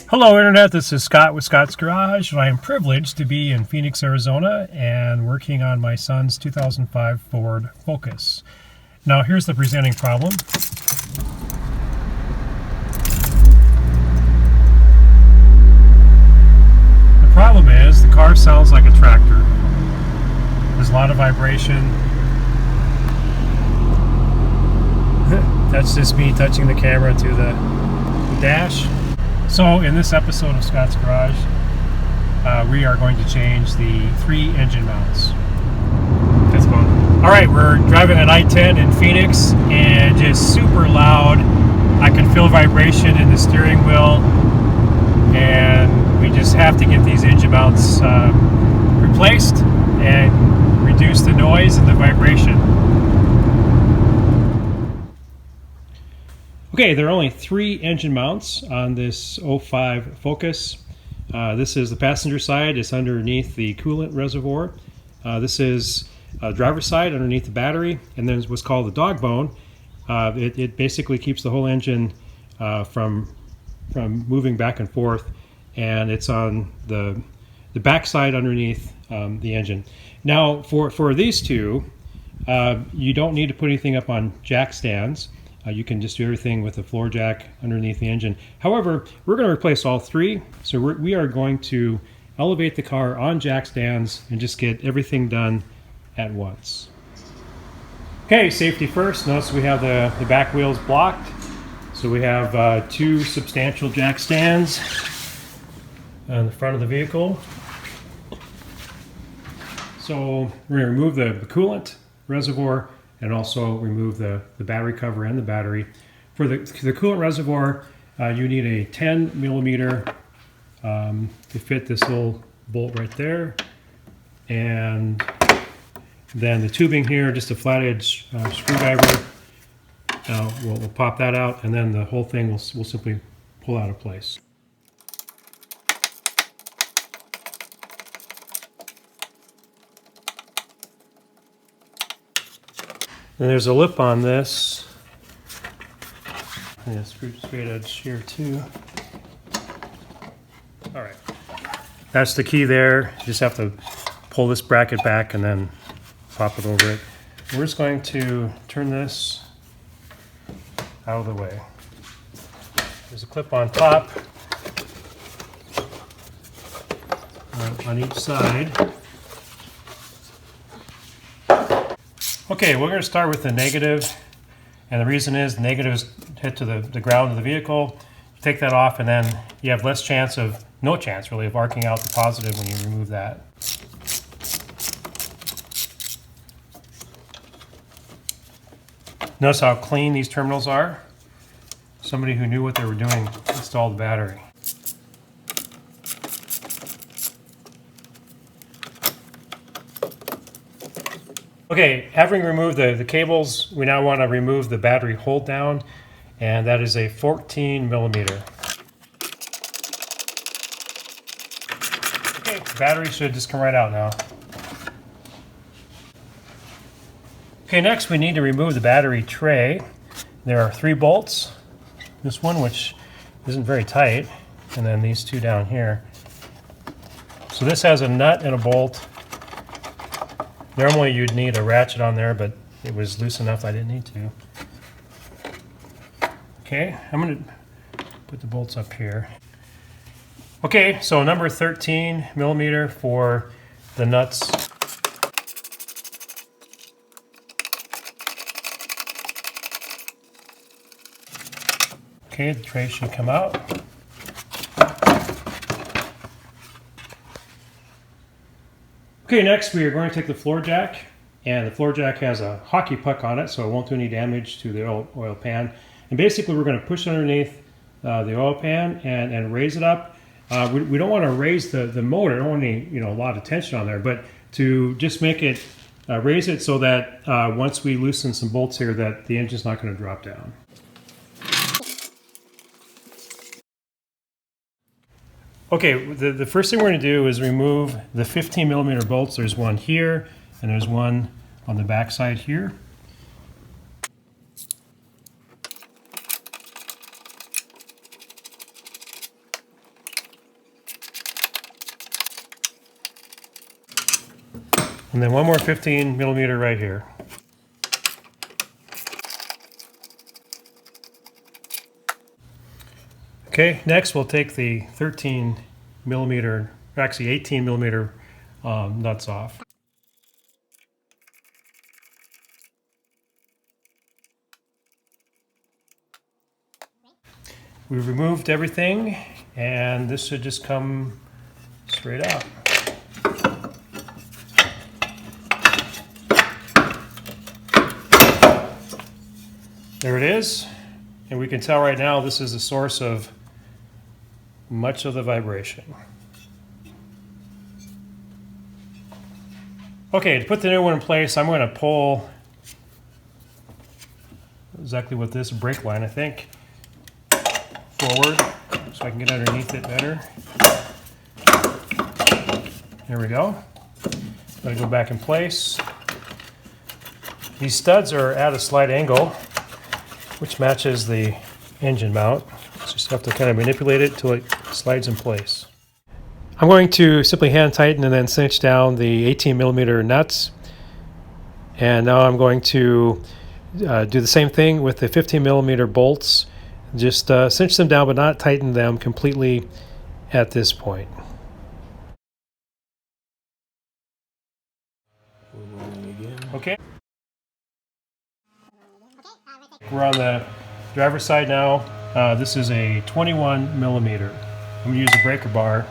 Hello Internet, this is Scott with Scott's Garage, and I am privileged to be in Phoenix, Arizona and working on my son's 2005 Ford Focus. Now here's the presenting problem. The problem is the car sounds like a tractor. There's a lot of vibration. That's just me touching the camera to the dash. So in this episode of Scott's Garage, we are going to change the 3 engine mounts. That's fun. All right, we're driving an I-10 in Phoenix, and just super loud. I can feel vibration in the steering wheel, and we just have to get these engine mounts replaced and reduce the noise and the vibration. Okay, there are only 3 engine mounts on this 05 Focus. This is the passenger side. It's underneath the coolant reservoir. This is driver's side underneath the battery, and then what's called the dog bone. It basically keeps the whole engine from moving back and forth, and it's on the back side underneath the engine. Now, for these two, you don't need to put anything up on jack stands. You can just do everything with the floor jack underneath the engine. However, we're going to replace all 3. So we are going to elevate the car on jack stands and just get everything done at once. Okay, safety first. Notice we have the back wheels blocked. So we have 2 substantial jack stands on the front of the vehicle. So we're going to remove the coolant reservoir and also remove the battery cover and the battery. For the coolant reservoir, you need a 10 millimeter to fit this little bolt right there. And then the tubing here, just a flat edge screwdriver. We'll pop that out, and then the whole thing will simply pull out of place. And there's a lip on this. And a straight edge here too. All right, that's the key there. You just have to pull this bracket back and then pop it over it. We're just going to turn this out of the way. There's a clip on top on each side. Okay, we're going to start with the negative, and the reason is the negative is hit to the ground of the vehicle. Take that off, and then you have no chance really of arcing out the positive when you remove that. Notice how clean these terminals are. Somebody who knew what they were doing installed the battery. Okay, having removed the cables, we now want to remove the battery hold down, and that is a 14 millimeter. Okay, the battery should just come right out now. Okay, next we need to remove the battery tray. There are 3 bolts. This one, which isn't very tight, and then these 2 down here. So this has a nut and a bolt. Normally you'd need a ratchet on there, but it was loose enough I didn't need to. Okay, I'm going to put the bolts up here. Okay, so number 13 millimeter for the nuts. Okay, the tray should come out. Okay, next we are going to take the floor jack, and the floor jack has a hockey puck on it, so it won't do any damage to the oil pan. And basically we're going to push underneath the oil pan and raise it up. We don't want to raise the motor. I don't want any a lot of tension on there, but to just make it raise it so that once we loosen some bolts here, that the engine's not going to drop down. Okay, the first thing we're going to do is remove the 15 millimeter bolts. There's one here, and there's one on the back side here. And then one more 15 millimeter right here. Okay, next we'll take the 13 millimeter, actually 18 millimeter nuts off. We've removed everything, and this should just come straight out. There it is, and we can tell right now this is the source of much of the vibration. Okay, to put the new one in place, I'm going to pull exactly with this brake line, I think, forward so I can get underneath it better. There we go. Let it go back in place. These studs are at a slight angle, which matches the engine mount. Just have to kind of manipulate it till it slides in place. I'm going to simply hand tighten and then cinch down the 18 millimeter nuts. And now I'm going to do the same thing with the 15 millimeter bolts. Just cinch them down but not tighten them completely at this point. Okay. We're on the driver's side now. This is a 21 millimeter. I'm going to use a breaker bar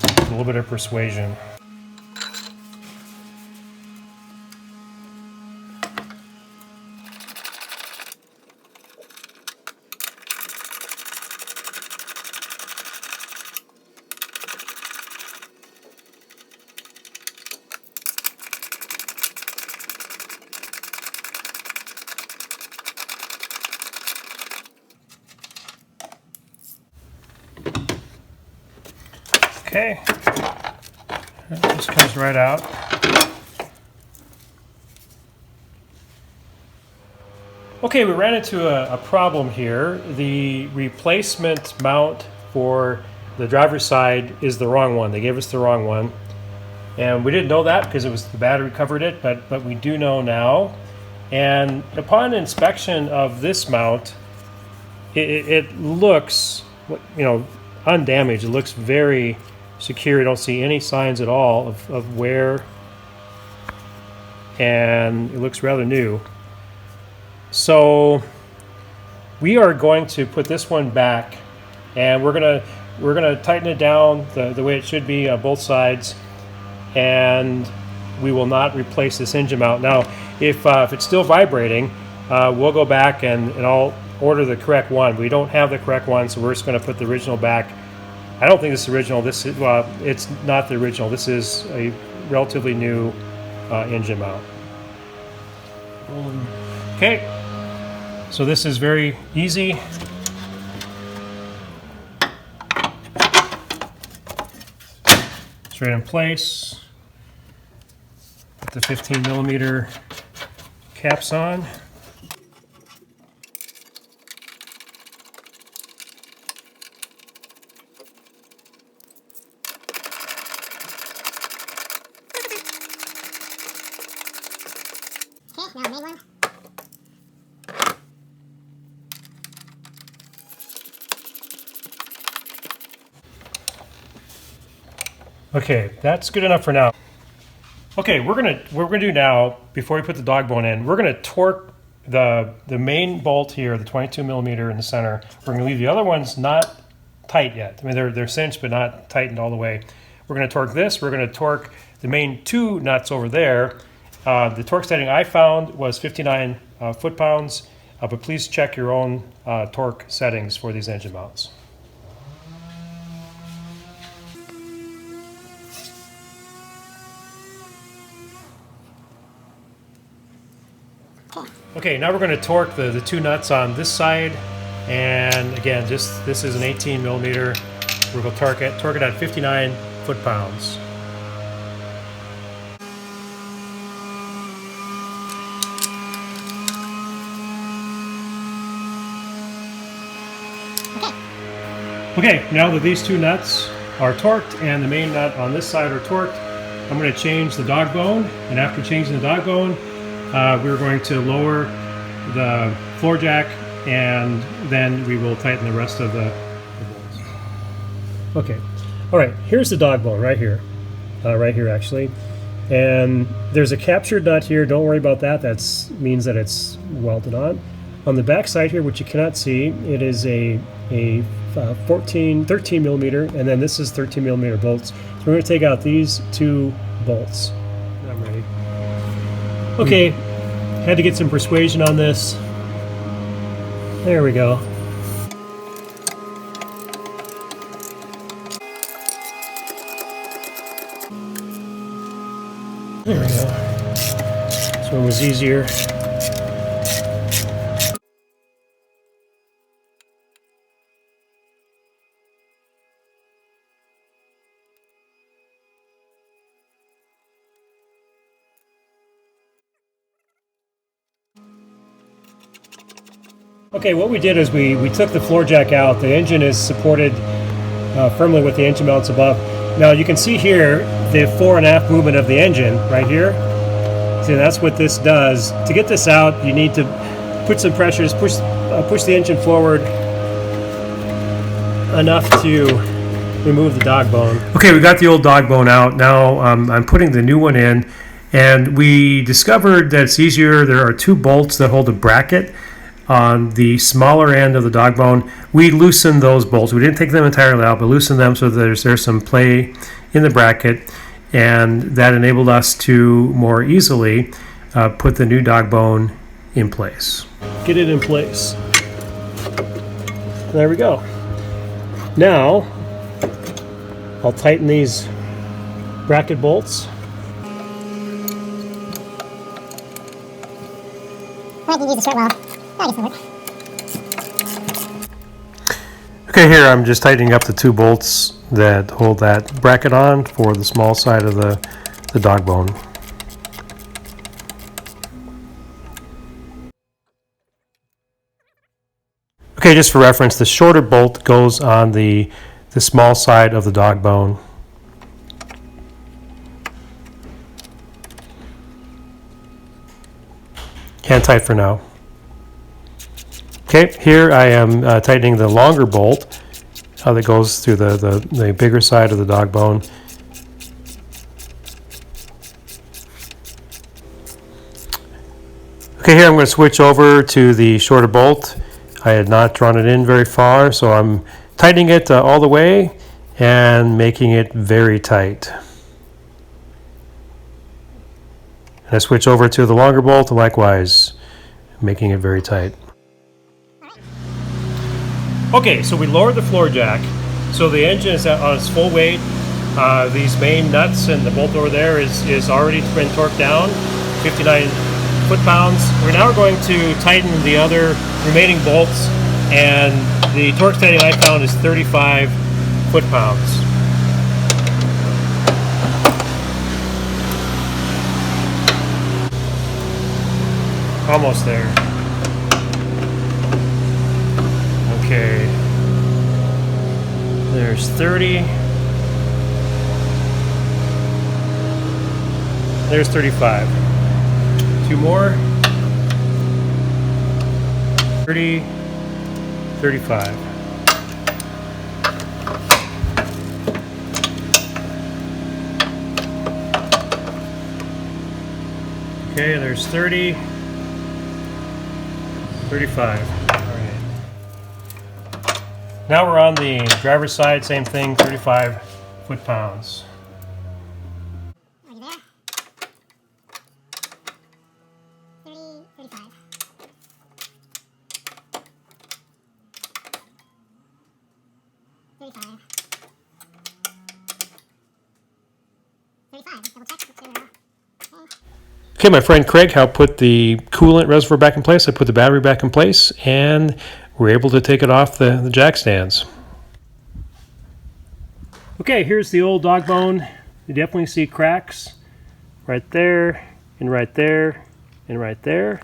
with a little bit of persuasion. Okay, that just comes right out. Okay, we ran into a problem here. The replacement mount for the driver's side is the wrong one. They gave us the wrong one. And we didn't know that because it was the battery covered it, but we do know now. And upon inspection of this mount, it looks, undamaged. It looks very secure. You don't see any signs at all of wear, and it looks rather new. So we are going to put this one back, and we're gonna tighten it down the way it should be on both sides, and we will not replace this engine mount. Now, if it's still vibrating, we'll go back and I'll order the correct one. We don't have the correct one, so we're just going to put the original back. I don't think this is original. This is, well, it's not the original. This is a relatively new engine mount. Okay, so this is very easy. Straight in place. Put the 15 millimeter caps on. Okay, now main one. Okay, that's good enough for now. Okay, what we're gonna do now, before we put the dog bone in, we're gonna torque the main bolt here, the 22 millimeter in the center. We're gonna leave the other ones not tight yet. I mean, they're cinched but not tightened all the way. We're gonna torque this. We're gonna torque the main two nuts over there. The torque setting I found was 59 foot-pounds, but please check your own torque settings for these engine mounts. Okay, now we're going to torque the two nuts on this side, and again, this is an 18 millimeter. We're going to torque it at 59 foot-pounds. Okay, now that these two nuts are torqued and the main nut on this side are torqued, I'm going to change the dog bone, and after changing the dog bone, we're going to lower the floor jack, and then we will tighten the rest of the bolts. Okay, all right, here's the dog bone right here actually. And there's a captured nut here. Don't worry about that. That means that it's welded on. On the back side here, which you cannot see, it is a 13 millimeter, and then this is 13 millimeter bolts. So we're going to take out these two bolts. I'm ready. Okay, had to get some persuasion on this. There we go. There we go. This one was easier. Okay, what we did is we took the floor jack out. The engine is supported firmly with the engine mounts above. Now you can see here the fore and aft movement of the engine right here. See, that's what this does. To get this out, you need to put some pressures, push the engine forward enough to remove the dog bone. Okay, we got the old dog bone out. Now I'm putting the new one in, and we discovered that it's easier. There are two bolts that hold a bracket on the smaller end of the dog bone. We loosened those bolts. We didn't take them entirely out, but loosened them so there's some play in the bracket, and that enabled us to more easily put the new dog bone in place. Get it in place. There we go. Now I'll tighten these bracket bolts. I can use a short weld. I guess it'll work. Okay, here I'm just tightening up the two bolts that hold that bracket on for the small side of the dog bone. Okay, just for reference, the shorter bolt goes on the small side of the dog bone. Hand tight for now. Okay, here I am tightening the longer bolt that goes through the bigger side of the dog bone. Okay, here I'm going to switch over to the shorter bolt. I had not drawn it in very far, so I'm tightening it all the way and making it very tight. And I switch over to the longer bolt, likewise making it very tight. Okay, so we lowered the floor jack, so the engine is on its full weight. These main nuts and the bolt over there is already been torqued down, 59 foot-pounds. We're now going to tighten the other remaining bolts, and the torque setting I found is 35 foot-pounds. Almost there. Okay, there's 30, there's 35, two more, 30, 35. Okay, there's 30, 35. Now we're on the driver's side, same thing, 35 foot-pounds. Are you there? 30, 35. 35. 35. Double check. Okay, my friend Craig helped put the coolant reservoir back in place. I put the battery back in place, and we're able to take it off the jack stands. Okay, here's the old dog bone. You definitely see cracks right there, and right there, and right there.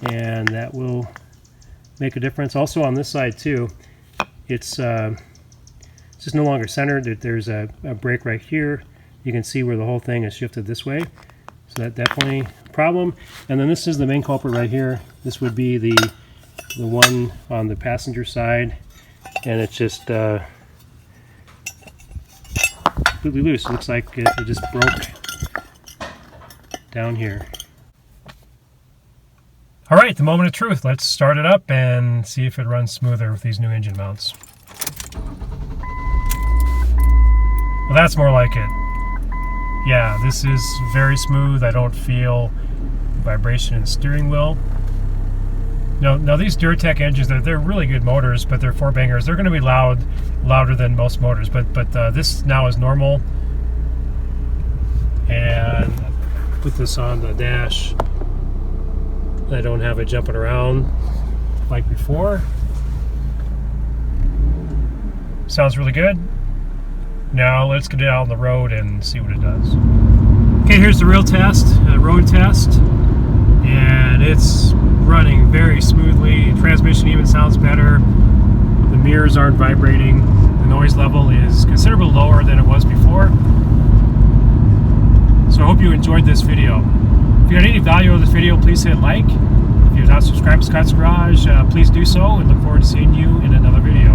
And that will make a difference. Also on this side too, it's just no longer centered. There's a break right here. You can see where the whole thing is shifted this way. So that definitely a problem. And then this is the main culprit right here. This would be the one on the passenger side, and it's just completely loose. It looks like it just broke down here. All right, the moment of truth. Let's start it up and see if it runs smoother with these new engine mounts. Well, that's more like it. Yeah, this is very smooth. I don't feel vibration in the steering wheel. Now these Duratech engines, they're really good motors, but they're 4-bangers. They're going to be louder than most motors. But this now is normal. And put this on the dash. I don't have it jumping around like before. Sounds really good. Now let's get it out on the road and see what it does. Okay, here's the real test, road test, and it's running very smoothly. Transmission even sounds better. The mirrors aren't vibrating. The noise level is considerably lower than it was before. So I hope you enjoyed this video. If you got any value out of this video, please hit like. If you're not subscribed to Scott's Garage, please do so, and look forward to seeing you in another video.